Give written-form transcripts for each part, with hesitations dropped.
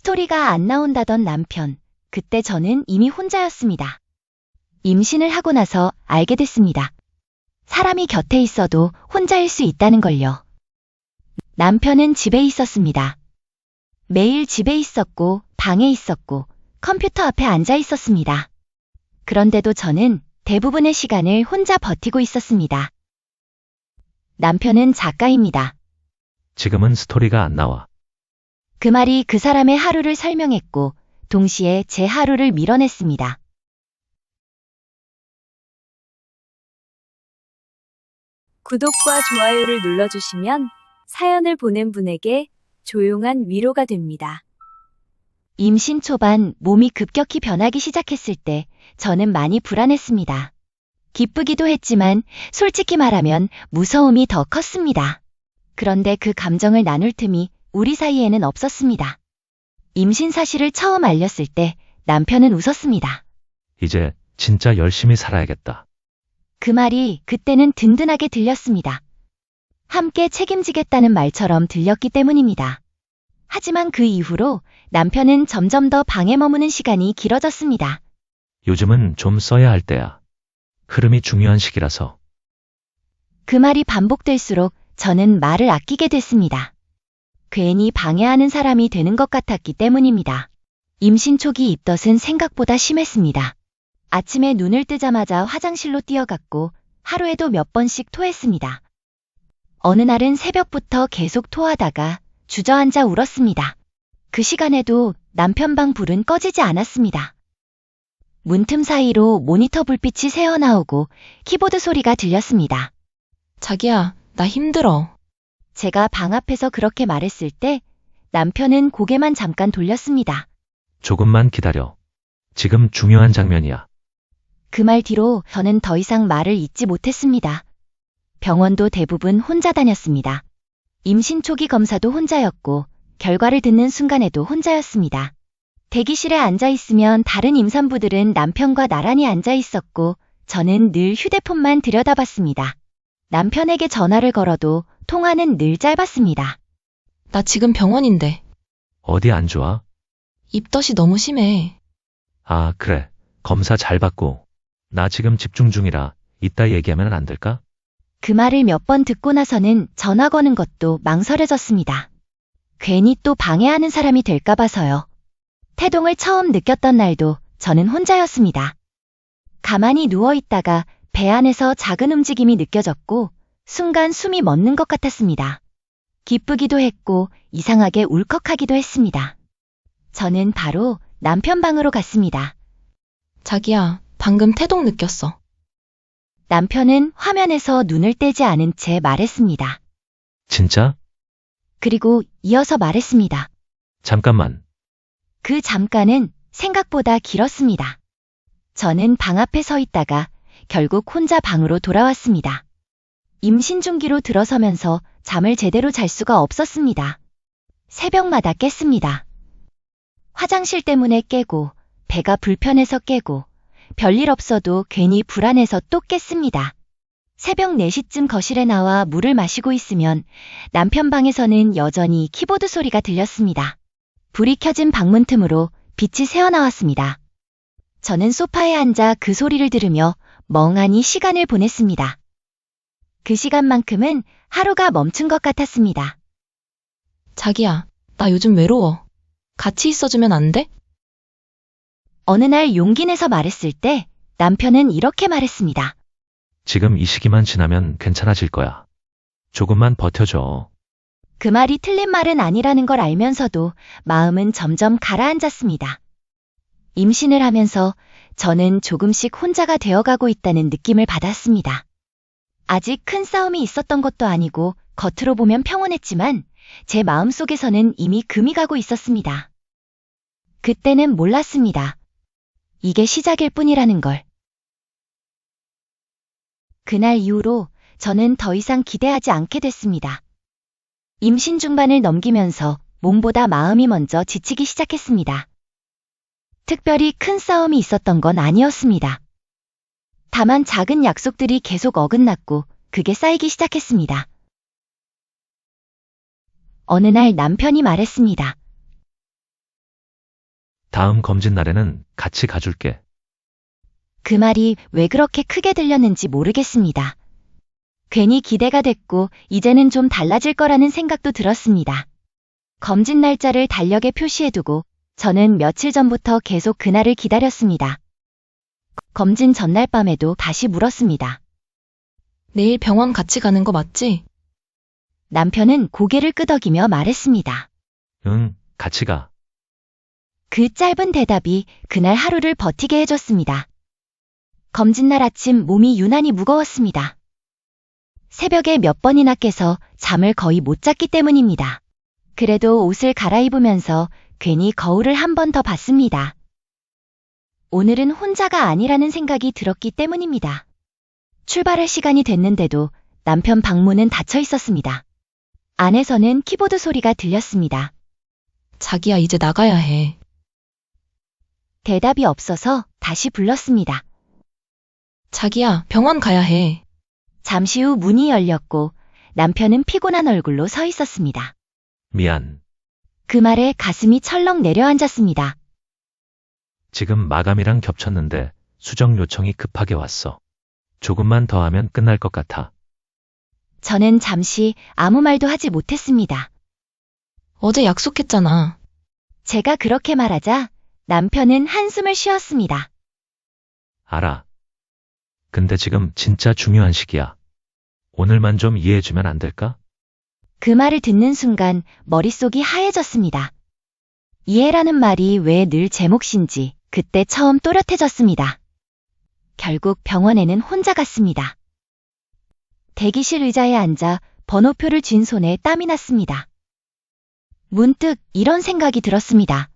스토리가 안 나온다던 남편. 그때 저는 이미 혼자였습니다. 임신을 하고 나서 알게 됐습니다. 사람이 곁에 있어도 혼자일 수 있다는 걸요. 남편은 집에 있었습니다. 매일 집에 있었고, 방에 있었고, 컴퓨터 앞에 앉아 있었습니다. 그런데도 저는 대부분의 시간을 혼자 버티고 있었습니다. 남편은 작가입니다. 지금은 스토리가 안 나와. 그 말이 그 사람의 하루를 설명했고, 동시에 제 하루를 밀어냈습니다. 구독과 좋아요를 눌러주시면 사연을 보낸 분에게 조용한 위로가 됩니다. 임신 초반 몸이 급격히 변하기 시작했을 때 저는 많이 불안했습니다. 기쁘기도 했지만 솔직히 말하면 무서움이 더 컸습니다. 그런데 그 감정을 나눌 틈이 우리 사이에는 없었습니다. 임신 사실을 처음 알렸을 때 남편은 웃었습니다. 이제 진짜 열심히 살아야겠다. 그 말이 그때는 든든하게 들렸습니다. 함께 책임지겠다는 말처럼 들렸기 때문입니다. 하지만 그 이후로 남편은 점점 더 방에 머무는 시간이 길어졌습니다. 요즘은 좀 써야 할 때야. 흐름이 중요한 시기라서. 그 말이 반복될수록 저는 말을 아끼게 됐습니다. 괜히 방해하는 사람이 되는 것 같았기 때문입니다. 임신 초기 입덧은 생각보다 심했습니다. 아침에 눈을 뜨자마자 화장실로 뛰어갔고 하루에도 몇 번씩 토했습니다. 어느 날은 새벽부터 계속 토하다가 주저앉아 울었습니다. 그 시간에도 남편 방 불은 꺼지지 않았습니다. 문틈 사이로 모니터 불빛이 새어나오고 키보드 소리가 들렸습니다. 자기야, 나 힘들어. 제가 방 앞에서 그렇게 말했을 때 남편은 고개만 잠깐 돌렸습니다. 조금만 기다려. 지금 중요한 장면이야. 그 말 뒤로 저는 더 이상 말을 잇지 못했습니다. 병원도 대부분 혼자 다녔습니다. 임신 초기 검사도 혼자였고 결과를 듣는 순간에도 혼자였습니다. 대기실에 앉아 있으면 다른 임산부들은 남편과 나란히 앉아 있었고 저는 늘 휴대폰만 들여다봤습니다. 남편에게 전화를 걸어도 통화는 늘 짧았습니다. 나 지금 병원인데. 어디 안 좋아? 입덧이 너무 심해. 아, 그래. 검사 잘 받고. 나 지금 집중 중이라 이따 얘기하면 안 될까? 그 말을 몇 번 듣고 나서는 전화 거는 것도 망설여졌습니다. 괜히 또 방해하는 사람이 될까 봐서요. 태동을 처음 느꼈던 날도 저는 혼자였습니다. 가만히 누워있다가 배 안에서 작은 움직임이 느껴졌고 순간 숨이 멎는 것 같았습니다. 기쁘기도 했고 이상하게 울컥하기도 했습니다. 저는 바로 남편 방으로 갔습니다. 자기야, 방금 태동 느꼈어. 남편은 화면에서 눈을 떼지 않은 채 말했습니다. 진짜? 그리고 이어서 말했습니다. 잠깐만. 그 잠깐은 생각보다 길었습니다. 저는 방 앞에 서 있다가 결국 혼자 방으로 돌아왔습니다. 임신 중기로 들어서면서 잠을 제대로 잘 수가 없었습니다. 새벽마다 깼습니다. 화장실 때문에 깨고 배가 불편해서 깨고 별일 없어도 괜히 불안해서 또 깼습니다. 새벽 4시쯤 거실에 나와 물을 마시고 있으면 남편 방에서는 여전히 키보드 소리가 들렸습니다. 불이 켜진 방문 틈으로 빛이 새어나왔습니다. 저는 소파에 앉아 그 소리를 들으며 멍하니 시간을 보냈습니다. 그 시간만큼은 하루가 멈춘 것 같았습니다. 자기야, 나 요즘 외로워. 같이 있어주면 안 돼? 어느 날 용기 내서 말했을 때 남편은 이렇게 말했습니다. 지금 이 시기만 지나면 괜찮아질 거야. 조금만 버텨줘. 그 말이 틀린 말은 아니라는 걸 알면서도 마음은 점점 가라앉았습니다. 임신을 하면서 저는 조금씩 혼자가 되어가고 있다는 느낌을 받았습니다. 아직 큰 싸움이 있었던 것도 아니고 겉으로 보면 평온했지만 제 마음속에서는 이미 금이 가고 있었습니다. 그때는 몰랐습니다. 이게 시작일 뿐이라는 걸. 그날 이후로 저는 더 이상 기대하지 않게 됐습니다. 임신 중반을 넘기면서 몸보다 마음이 먼저 지치기 시작했습니다. 특별히 큰 싸움이 있었던 건 아니었습니다. 다만 작은 약속들이 계속 어긋났고 그게 쌓이기 시작했습니다. 어느 날 남편이 말했습니다. 다음 검진 날에는 같이 가줄게. 그 말이 왜 그렇게 크게 들렸는지 모르겠습니다. 괜히 기대가 됐고 이제는 좀 달라질 거라는 생각도 들었습니다. 검진 날짜를 달력에 표시해두고 저는 며칠 전부터 계속 그날을 기다렸습니다. 검진 전날 밤에도 다시 물었습니다. 내일 병원 같이 가는 거 맞지? 남편은 고개를 끄덕이며 말했습니다. 응, 같이 가. 그 짧은 대답이 그날 하루를 버티게 해줬습니다. 검진 날 아침 몸이 유난히 무거웠습니다. 새벽에 몇 번이나 깨서 잠을 거의 못 잤기 때문입니다. 그래도 옷을 갈아입으면서 괜히 거울을 한 번 더 봤습니다. 오늘은 혼자가 아니라는 생각이 들었기 때문입니다. 출발할 시간이 됐는데도 남편 방문은 닫혀 있었습니다. 안에서는 키보드 소리가 들렸습니다. 자기야, 이제 나가야 해. 대답이 없어서 다시 불렀습니다. 자기야, 병원 가야 해. 잠시 후 문이 열렸고 남편은 피곤한 얼굴로 서 있었습니다. 미안. 그 말에 가슴이 철렁 내려앉았습니다. 지금 마감이랑 겹쳤는데 수정 요청이 급하게 왔어. 조금만 더 하면 끝날 것 같아. 저는 잠시 아무 말도 하지 못했습니다. 어제 약속했잖아. 제가 그렇게 말하자 남편은 한숨을 쉬었습니다. 알아. 근데 지금 진짜 중요한 시기야. 오늘만 좀 이해해주면 안 될까? 그 말을 듣는 순간 머릿속이 하얘졌습니다. 이해라는 말이 왜 늘 제 몫인지 그때 처음 또렷해졌습니다. 결국 병원에는 혼자 갔습니다. 대기실 의자에 앉아 번호표를 쥔 손에 땀이 났습니다. 문득 이런 생각이 들었습니다.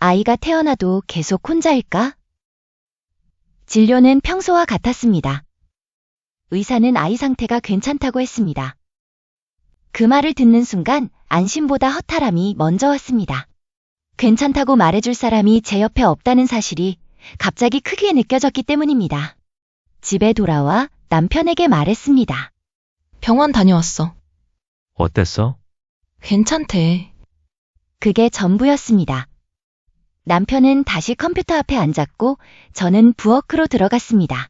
아이가 태어나도 계속 혼자일까? 진료는 평소와 같았습니다. 의사는 아이 상태가 괜찮다고 했습니다. 그 말을 듣는 순간 안심보다 허탈함이 먼저 왔습니다. 괜찮다고 말해줄 사람이 제 옆에 없다는 사실이 갑자기 크게 느껴졌기 때문입니다. 집에 돌아와 남편에게 말했습니다. 병원 다녀왔어. 어땠어? 괜찮대. 그게 전부였습니다. 남편은 다시 컴퓨터 앞에 앉았고 저는 부엌으로 들어갔습니다.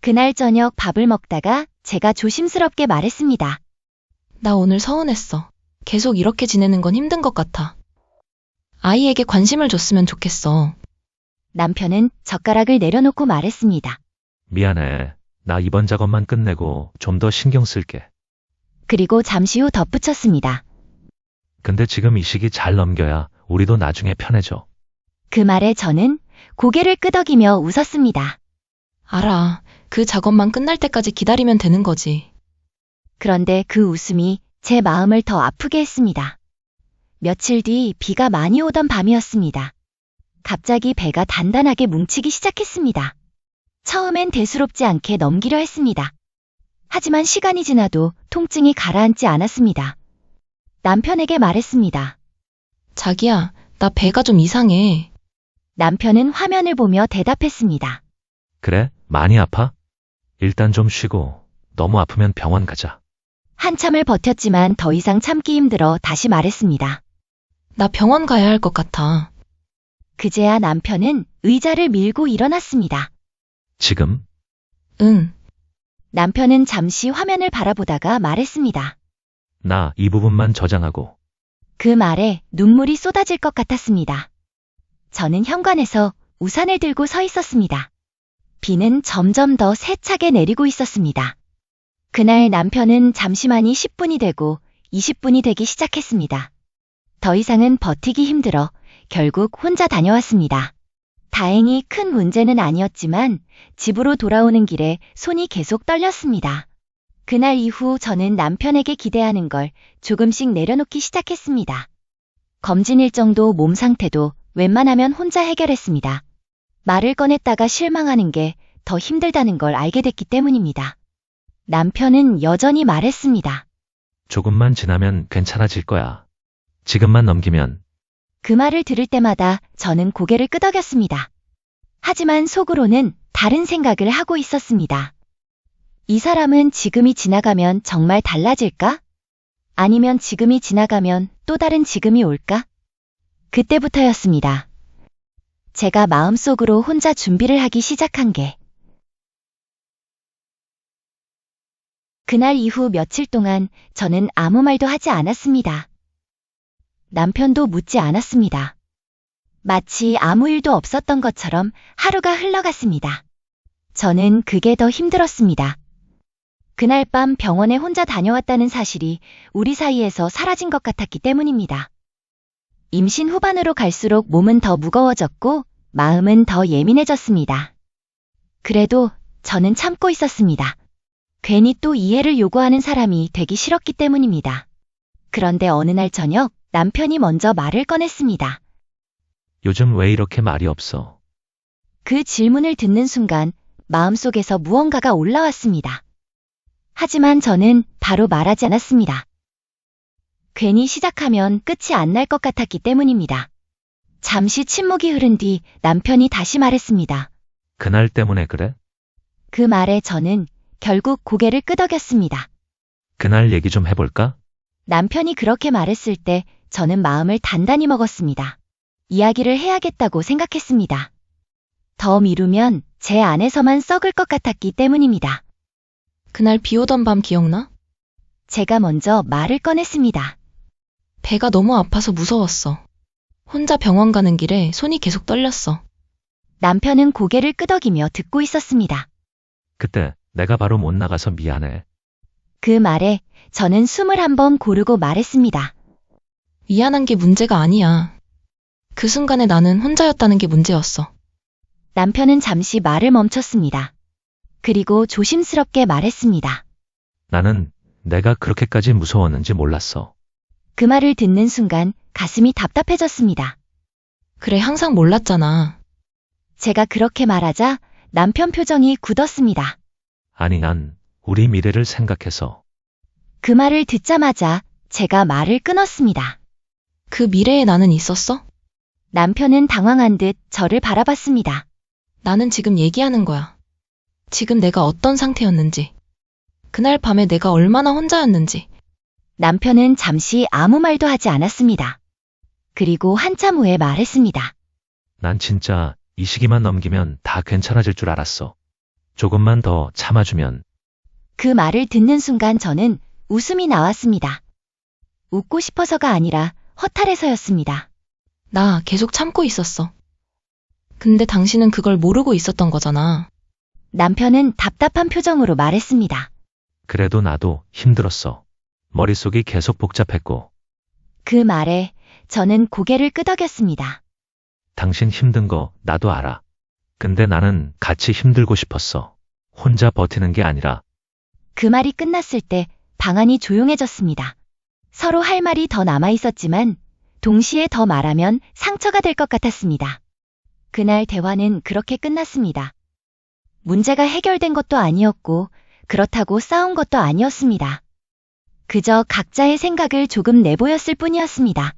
그날 저녁 밥을 먹다가 제가 조심스럽게 말했습니다. 나 오늘 서운했어. 계속 이렇게 지내는 건 힘든 것 같아. 아이에게 관심을 줬으면 좋겠어. 남편은 젓가락을 내려놓고 말했습니다. 미안해. 나 이번 작업만 끝내고 좀 더 신경 쓸게. 그리고 잠시 후 덧붙였습니다. 근데 지금 이 시기 잘 넘겨야 우리도 나중에 편해져. 그 말에 저는 고개를 끄덕이며 웃었습니다. 알아. 그 작업만 끝날 때까지 기다리면 되는 거지. 그런데 그 웃음이 제 마음을 더 아프게 했습니다. 며칠 뒤 비가 많이 오던 밤이었습니다. 갑자기 배가 단단하게 뭉치기 시작했습니다. 처음엔 대수롭지 않게 넘기려 했습니다. 하지만 시간이 지나도 통증이 가라앉지 않았습니다. 남편에게 말했습니다. 자기야, 나 배가 좀 이상해. 남편은 화면을 보며 대답했습니다. 그래? 많이 아파? 일단 좀 쉬고 너무 아프면 병원 가자. 한참을 버텼지만 더 이상 참기 힘들어 다시 말했습니다. 나 병원 가야 할 것 같아. 그제야 남편은 의자를 밀고 일어났습니다. 지금? 응. 남편은 잠시 화면을 바라보다가 말했습니다. 나 이 부분만 저장하고. 그 말에 눈물이 쏟아질 것 같았습니다. 저는 현관에서 우산을 들고 서 있었습니다. 비는 점점 더 세차게 내리고 있었습니다. 그날 남편은 잠시만이 10분이 되고 20분이 되기 시작했습니다. 더 이상은 버티기 힘들어 결국 혼자 다녀왔습니다. 다행히 큰 문제는 아니었지만 집으로 돌아오는 길에 손이 계속 떨렸습니다. 그날 이후 저는 남편에게 기대하는 걸 조금씩 내려놓기 시작했습니다. 검진 일정도 몸 상태도 웬만하면 혼자 해결했습니다. 말을 꺼냈다가 실망하는 게 더 힘들다는 걸 알게 됐기 때문입니다. 남편은 여전히 말했습니다. 조금만 지나면 괜찮아질 거야. 지금만 넘기면. 그 말을 들을 때마다 저는 고개를 끄덕였습니다. 하지만 속으로는 다른 생각을 하고 있었습니다. 이 사람은 지금이 지나가면 정말 달라질까? 아니면 지금이 지나가면 또 다른 지금이 올까? 그때부터였습니다. 제가 마음속으로 혼자 준비를 하기 시작한 게 그날 이후 며칠 동안 저는 아무 말도 하지 않았습니다. 남편도 묻지 않았습니다. 마치 아무 일도 없었던 것처럼 하루가 흘러갔습니다. 저는 그게 더 힘들었습니다. 그날 밤 병원에 혼자 다녀왔다는 사실이 우리 사이에서 사라진 것 같았기 때문입니다. 임신 후반으로 갈수록 몸은 더 무거워졌고 마음은 더 예민해졌습니다. 그래도 저는 참고 있었습니다. 괜히 또 이해를 요구하는 사람이 되기 싫었기 때문입니다. 그런데 어느 날 저녁 남편이 먼저 말을 꺼냈습니다. 요즘 왜 이렇게 말이 없어? 그 질문을 듣는 순간 마음속에서 무언가가 올라왔습니다. 하지만 저는 바로 말하지 않았습니다. 괜히 시작하면 끝이 안 날 것 같았기 때문입니다. 잠시 침묵이 흐른 뒤 남편이 다시 말했습니다. 그날 때문에 그래? 그 말에 저는 결국 고개를 끄덕였습니다. 그날 얘기 좀 해볼까? 남편이 그렇게 말했을 때 저는 마음을 단단히 먹었습니다. 이야기를 해야겠다고 생각했습니다. 더 미루면 제 안에서만 썩을 것 같았기 때문입니다. 그날 비 오던 밤 기억나? 제가 먼저 말을 꺼냈습니다. 배가 너무 아파서 무서웠어. 혼자 병원 가는 길에 손이 계속 떨렸어. 남편은 고개를 끄덕이며 듣고 있었습니다. 그때 내가 바로 못 나가서 미안해. 그 말에 저는 숨을 한번 고르고 말했습니다. 미안한 게 문제가 아니야. 그 순간에 나는 혼자였다는 게 문제였어. 남편은 잠시 말을 멈췄습니다. 그리고 조심스럽게 말했습니다. 나는 내가 그렇게까지 무서웠는지 몰랐어. 그 말을 듣는 순간 가슴이 답답해졌습니다. 그래, 항상 몰랐잖아. 제가 그렇게 말하자 남편 표정이 굳었습니다. 아니, 난 우리 미래를 생각해서. 그 말을 듣자마자 제가 말을 끊었습니다. 그 미래에 나는 있었어? 남편은 당황한 듯 저를 바라봤습니다. 나는 지금 얘기하는 거야. 지금 내가 어떤 상태였는지. 그날 밤에 내가 얼마나 혼자였는지. 남편은 잠시 아무 말도 하지 않았습니다. 그리고 한참 후에 말했습니다. 난 진짜 이 시기만 넘기면 다 괜찮아질 줄 알았어. 조금만 더 참아주면. 그 말을 듣는 순간 저는 웃음이 나왔습니다. 웃고 싶어서가 아니라 허탈해서였습니다. 나 계속 참고 있었어. 근데 당신은 그걸 모르고 있었던 거잖아. 남편은 답답한 표정으로 말했습니다. 그래도 나도 힘들었어. 머릿속이 계속 복잡했고. 그 말에 저는 고개를 끄덕였습니다. 당신 힘든 거 나도 알아. 근데 나는 같이 힘들고 싶었어. 혼자 버티는 게 아니라. 그 말이 끝났을 때 방안이 조용해졌습니다. 서로 할 말이 더 남아 있었지만 동시에 더 말하면 상처가 될 것 같았습니다. 그날 대화는 그렇게 끝났습니다. 문제가 해결된 것도 아니었고 그렇다고 싸운 것도 아니었습니다. 그저 각자의 생각을 조금 내보였을 뿐이었습니다.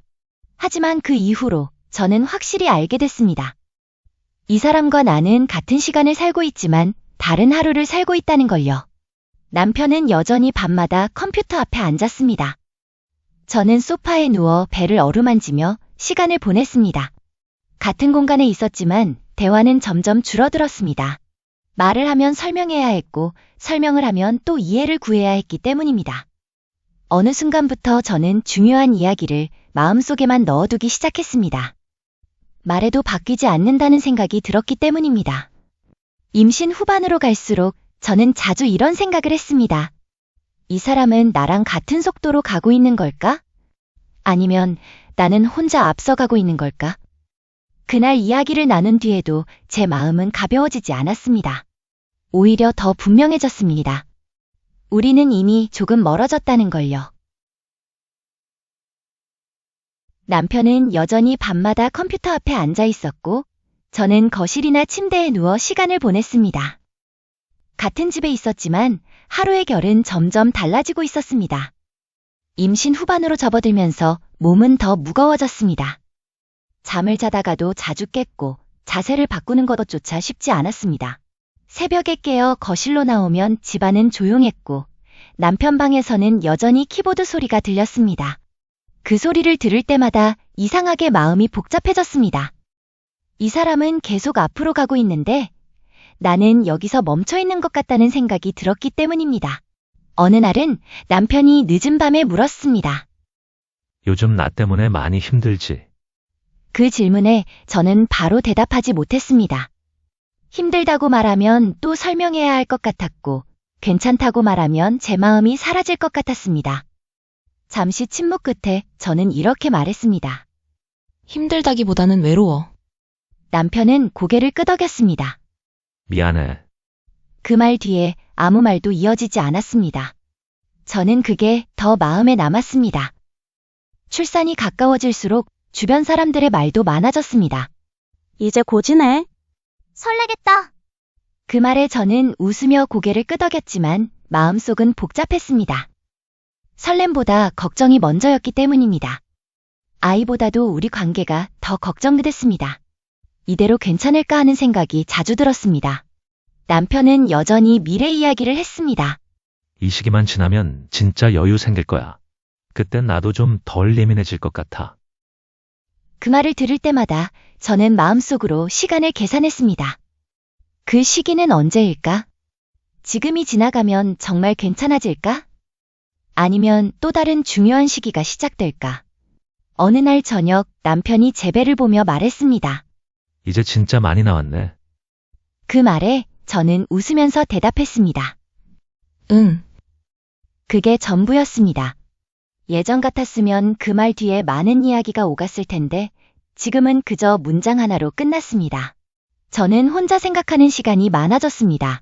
하지만 그 이후로 저는 확실히 알게 됐습니다. 이 사람과 나는 같은 시간을 살고 있지만 다른 하루를 살고 있다는 걸요. 남편은 여전히 밤마다 컴퓨터 앞에 앉았습니다. 저는 소파에 누워 배를 어루만지며 시간을 보냈습니다. 같은 공간에 있었지만 대화는 점점 줄어들었습니다. 말을 하면 설명해야 했고 설명을 하면 또 이해를 구해야 했기 때문입니다. 어느 순간부터 저는 중요한 이야기를 마음속에만 넣어두기 시작했습니다. 말해도 바뀌지 않는다는 생각이 들었기 때문입니다. 임신 후반으로 갈수록 저는 자주 이런 생각을 했습니다. 이 사람은 나랑 같은 속도로 가고 있는 걸까? 아니면 나는 혼자 앞서가고 있는 걸까? 그날 이야기를 나눈 뒤에도 제 마음은 가벼워지지 않았습니다. 오히려 더 분명해졌습니다. 우리는 이미 조금 멀어졌다는 걸요. 남편은 여전히 밤마다 컴퓨터 앞에 앉아 있었고, 저는 거실이나 침대에 누워 시간을 보냈습니다. 같은 집에 있었지만 하루의 결은 점점 달라지고 있었습니다. 임신 후반으로 접어들면서 몸은 더 무거워졌습니다. 잠을 자다가도 자주 깼고 자세를 바꾸는 것조차 쉽지 않았습니다. 새벽에 깨어 거실로 나오면 집안은 조용했고 남편 방에서는 여전히 키보드 소리가 들렸습니다. 그 소리를 들을 때마다 이상하게 마음이 복잡해졌습니다. 이 사람은 계속 앞으로 가고 있는데 나는 여기서 멈춰 있는 것 같다는 생각이 들었기 때문입니다. 어느 날은 남편이 늦은 밤에 물었습니다. 요즘 나 때문에 많이 힘들지? 그 질문에 저는 바로 대답하지 못했습니다. 힘들다고 말하면 또 설명해야 할 것 같았고, 괜찮다고 말하면 제 마음이 사라질 것 같았습니다. 잠시 침묵 끝에 저는 이렇게 말했습니다. 힘들다기보다는 외로워. 남편은 고개를 끄덕였습니다. 미안해. 그 말 뒤에 아무 말도 이어지지 않았습니다. 저는 그게 더 마음에 남았습니다. 출산이 가까워질수록 주변 사람들의 말도 많아졌습니다. 이제 고지네. 설레겠다. 그 말에 저는 웃으며 고개를 끄덕였지만 마음속은 복잡했습니다. 설렘보다 걱정이 먼저였기 때문입니다. 아이보다도 우리 관계가 더 걱정됐습니다. 이대로 괜찮을까 하는 생각이 자주 들었습니다. 남편은 여전히 미래 이야기를 했습니다. 이 시기만 지나면 진짜 여유 생길 거야. 그땐 나도 좀 덜 예민해질 것 같아. 그 말을 들을 때마다 저는 마음속으로 시간을 계산했습니다. 그 시기는 언제일까? 지금이 지나가면 정말 괜찮아질까? 아니면 또 다른 중요한 시기가 시작될까? 어느 날 저녁 남편이 제 배를 보며 말했습니다. 이제 진짜 많이 나왔네. 그 말에 저는 웃으면서 대답했습니다. 응. 그게 전부였습니다. 예전 같았으면 그 말 뒤에 많은 이야기가 오갔을 텐데 지금은 그저 문장 하나로 끝났습니다. 저는 혼자 생각하는 시간이 많아졌습니다.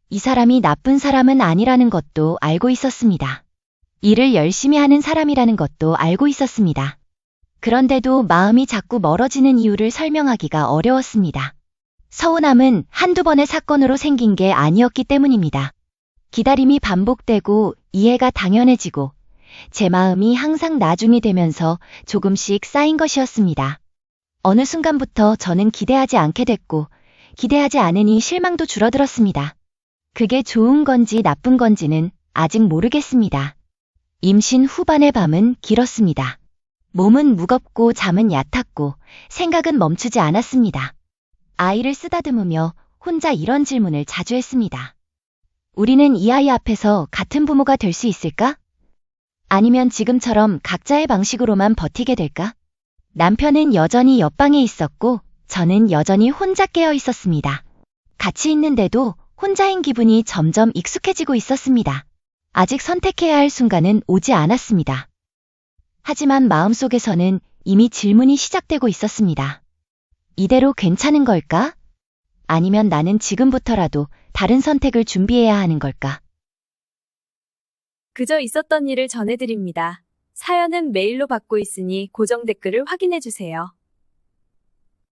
이 사람이 나쁜 사람은 아니라는 것도 알고 있었습니다. 일을 열심히 하는 사람이라는 것도 알고 있었습니다. 그런데도 마음이 자꾸 멀어지는 이유를 설명하기가 어려웠습니다. 서운함은 한두 번의 사건으로 생긴 게 아니었기 때문입니다. 기다림이 반복되고 이해가 당연해지고 제 마음이 항상 나중이 되면서 조금씩 쌓인 것이었습니다. 어느 순간부터 저는 기대하지 않게 됐고 기대하지 않으니 실망도 줄어들었습니다. 그게 좋은 건지 나쁜 건지는 아직 모르겠습니다. 임신 후반의 밤은 길었습니다. 몸은 무겁고 잠은 얕았고 생각은 멈추지 않았습니다. 아이를 쓰다듬으며 혼자 이런 질문을 자주 했습니다. 우리는 이 아이 앞에서 같은 부모가 될 수 있을까? 아니면 지금처럼 각자의 방식으로만 버티게 될까? 남편은 여전히 옆방에 있었고 저는 여전히 혼자 깨어 있었습니다. 같이 있는데도 혼자인 기분이 점점 익숙해지고 있었습니다. 아직 선택해야 할 순간은 오지 않았습니다. 하지만 마음속에서는 이미 질문이 시작되고 있었습니다. 이대로 괜찮은 걸까? 아니면 나는 지금부터라도 다른 선택을 준비해야 하는 걸까? 그저 있었던 일을 전해드립니다. 사연은 메일로 받고 있으니 고정 댓글을 확인해주세요.